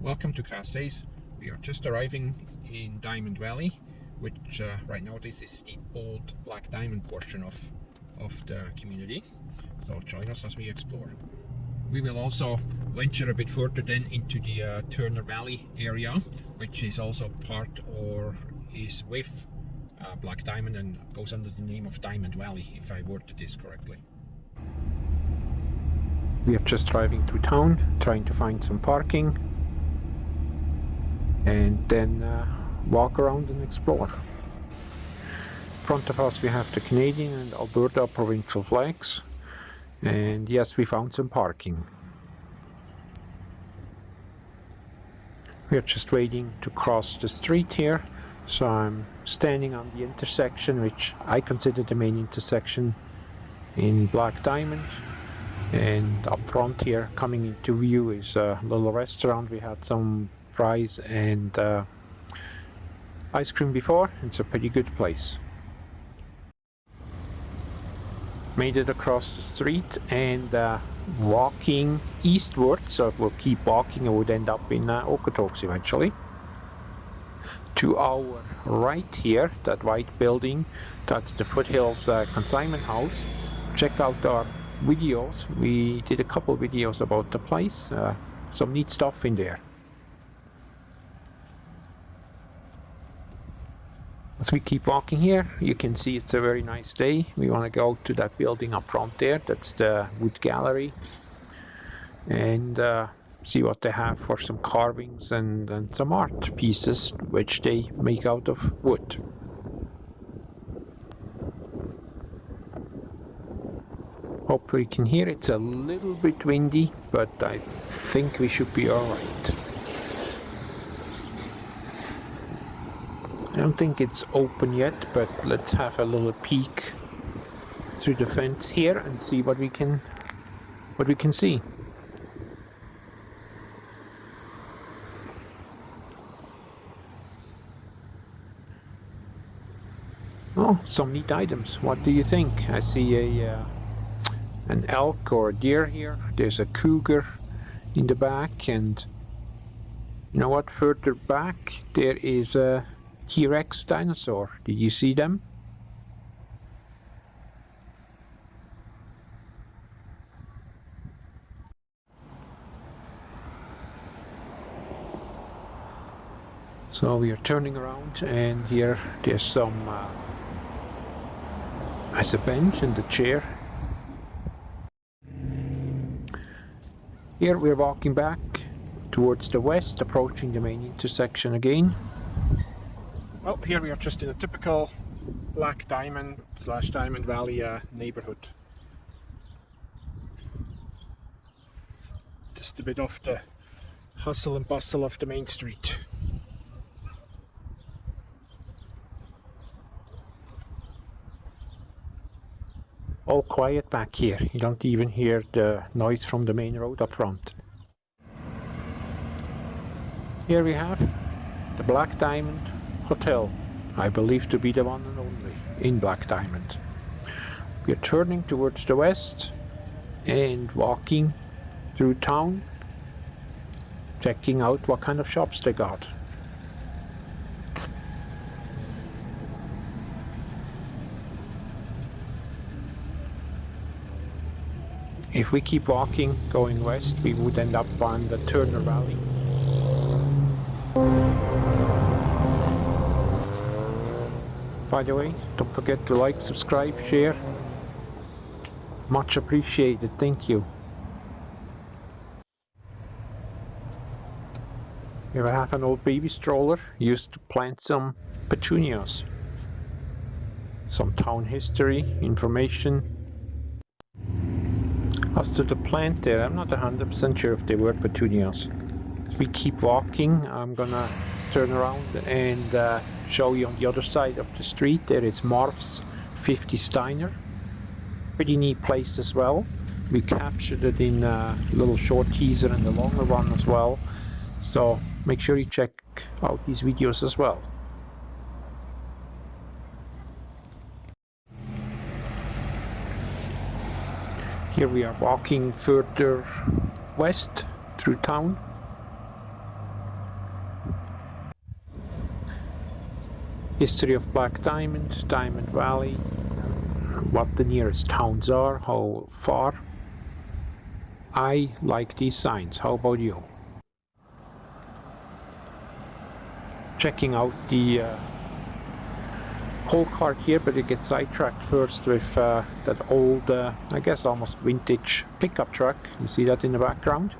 Welcome to KassDays. We are just arriving in Diamond Valley, which right now this is the old Black Diamond portion of the community. So join us as we explore. We will also venture a bit further then into the Turner Valley area, which is also part or is with Black Diamond and goes under the name of Diamond Valley, if I worded this correctly. We are just driving through town, trying to find some parking, and then walk around and explore. In front of us we have the Canadian and Alberta provincial flags, and yes, we found some parking. We are just waiting to cross the street here, so I'm standing on the intersection, which I consider the main intersection in Black Diamond. And up front here, coming into view, is a little restaurant. We had some fries and ice cream before. It's a pretty good place. Made it across the street and walking eastward, so if we'll keep walking, it would end up in Okotoks eventually. To our right here, that white building, that's the Foothills consignment house. Check out our videos. We did a couple videos about the place. Some neat stuff in there. As we keep walking here, you can see it's a very nice day. We want to go to that building up front there. That's the wood gallery, and see what they have for some carvings and some art pieces which they make out of wood. Hopefully you can hear. It's a little bit windy, but I think we should be alright. I don't think it's open yet, but let's have a little peek through the fence here and see what we can see. Oh, some neat items. What do you think? I see an elk or a deer here. There's a cougar in the back, and you know what? Further back there is a T-Rex dinosaur. Did you see them? So we are turning around, and here there's some as a bench and a chair. Here we're walking back towards the west, approaching the main intersection again. Well, here we are just in a typical Black Diamond / Diamond Valley neighborhood. Just a bit of the hustle and bustle of the main street. All quiet back here. You don't even hear the noise from the main road up front. Here we have the Black Diamond Hotel. I believe to be the one and only in Black Diamond. We are turning towards the west and walking through town, checking out what kind of shops they got. If we keep walking, going west, we would end up on the Turner Valley. By the way, don't forget to like, subscribe, share. Much appreciated, thank you. Here I have an old baby stroller used to plant some petunias. Some town history, information. As to the plant there, I'm not 100% sure if they were petunias. As we keep walking, I'm gonna turn around and show you on the other side of the street. There is Marv's 50 Steiner. Pretty neat place as well. We captured it in a little short teaser and a longer one as well. So make sure you check out these videos as well. Here we are walking further west through town. history of Black Diamond, Diamond Valley, what the nearest towns are, how far. I like these signs. How about you? Checking out the whole cart here, but it gets sidetracked first with that old, I guess almost vintage pickup truck. You see that in the background?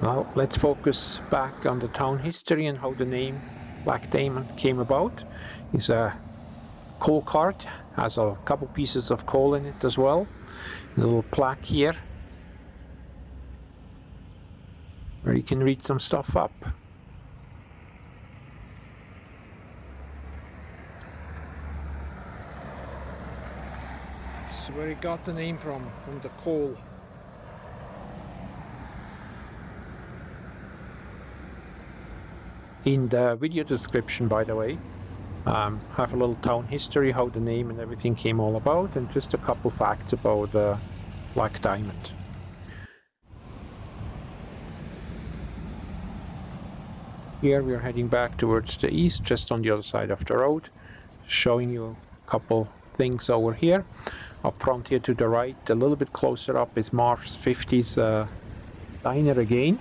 Well, let's focus back on the town history and how the name Black Diamond came about. It's a coal cart, has a couple pieces of coal in it as well. A little plaque here where you can read some stuff up. That's where it got the name from the coal. In the video description, by the way, have a little town history, how the name and everything came all about, and just a couple facts about Black Diamond. Here we are heading back towards the east, just on the other side of the road, showing you a couple things over here. Up front here to the right, a little bit closer up, is Marv's 50s diner again.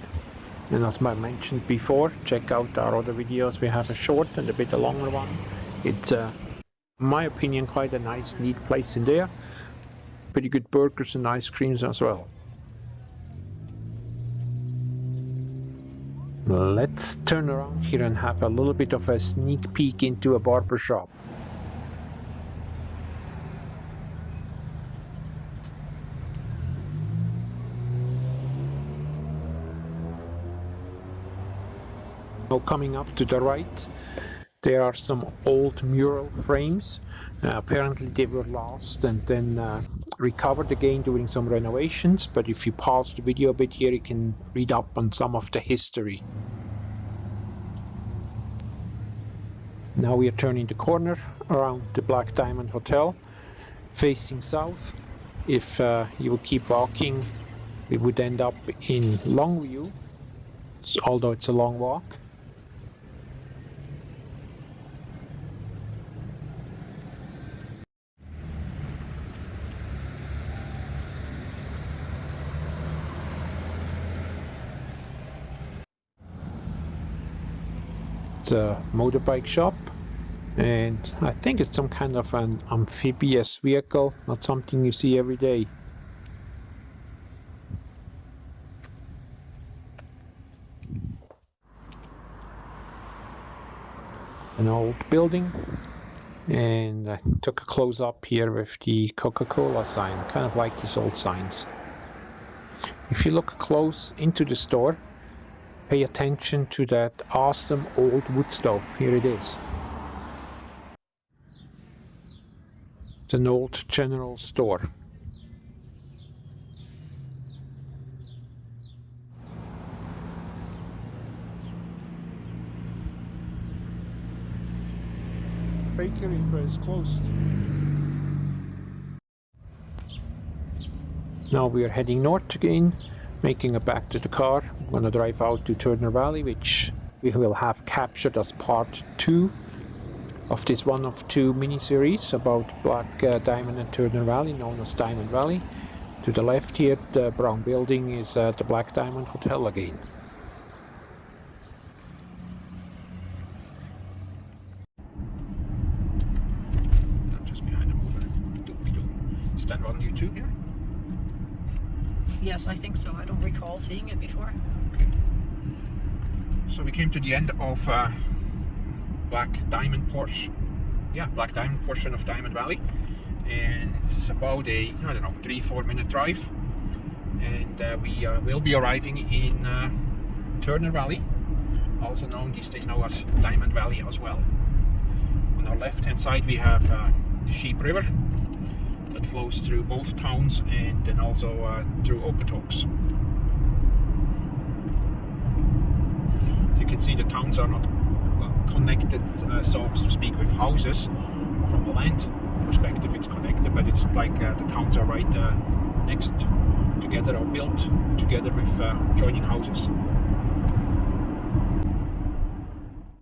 And as I mentioned before, check out our other videos. We have a short and a bit a longer one. It's, in my opinion, quite a nice, neat place in there. Pretty good burgers and ice creams as well. Let's turn around here and have a little bit of a sneak peek into a barber shop. Now coming up to the right, there are some old mural frames. Apparently they were lost and then recovered again during some renovations, but if you pause the video a bit here, you can read up on some of the history. Now we are turning the corner around the Black Diamond Hotel, facing south. If you would keep walking, we would end up in Longview, although it's a long walk. It's a motorbike shop, and I think it's some kind of an amphibious vehicle, not something you see every day. An old building, and I took a close up here with the Coca-Cola sign, kind of like these old signs. If you look close into the store, pay attention to that awesome old wood stove. Here it is. It's an old general store. Bakery, but it's closed. Now we are heading north again, making it back to the car. I'm going to drive out to Turner Valley, which we will have captured as part 2 of this one of 2 mini-series about Black Diamond and Turner Valley, known as Diamond Valley. To the left here, the brown building is the Black Diamond Hotel again. I'm just behind him over. We do stand on YouTube here? Yes, I think so. I don't recall seeing it before. Okay. So we came to the end of Black Diamond portion. Yeah, Black Diamond portion of Diamond Valley, and it's about a, I don't know, 3-4 minute drive, and we will be arriving in Turner Valley, also known these days now as Diamond Valley as well. On our left hand side we have the Sheep River that flows through both towns, and then also through Okotoks. As you can see, the towns are not connected, so to speak, with houses. From a land perspective it's connected, but it's not like the towns are right next together or built together with joining houses.